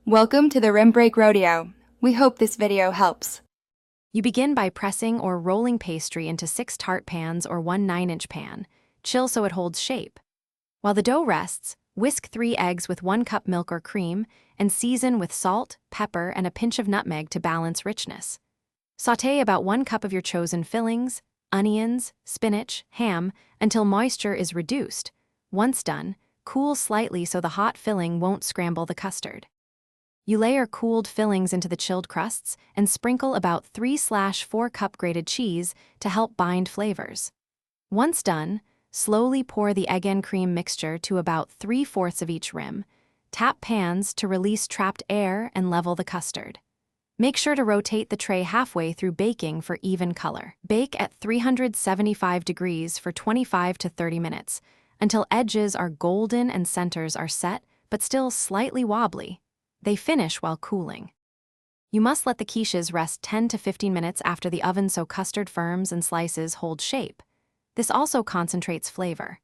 Welcome to the Rim Break Rodeo. We hope this video helps. You begin by pressing or rolling pastry into 6 tart pans or 1 9-inch pan. Chill so it holds shape. While the dough rests, whisk 3 eggs with 1 cup milk or cream and season with salt, pepper, and a pinch of nutmeg to balance richness. Sauté about 1 cup of your chosen fillings, onions, spinach, ham, until moisture is reduced. Once done, cool slightly so the hot filling won't scramble the custard. You layer cooled fillings into the chilled crusts and sprinkle about 3/4 cup grated cheese to help bind flavors. Once done, slowly pour the egg and cream mixture to about 3/4 of each rim. Tap pans to release trapped air and level the custard. Make sure to rotate the tray halfway through baking for even color. Bake at 375 degrees for 25 to 30 minutes until edges are golden and centers are set but still slightly wobbly. They finish while cooling. You must let the quiches rest 10 to 15 minutes after the oven so custard firms and slices hold shape. This also concentrates flavor.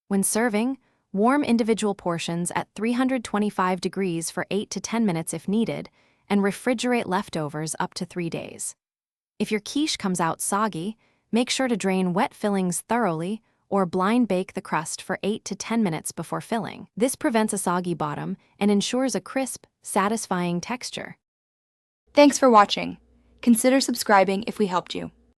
When serving, warm individual portions at 325 degrees for 8 to 10 minutes if needed, and refrigerate leftovers up to 3 days. If your quiche comes out soggy, make sure to drain wet fillings thoroughly or blind bake the crust for 8 to 10 minutes before filling. This prevents a soggy bottom and ensures a crisp, satisfying texture. Thanks for watching. Consider subscribing if we helped you.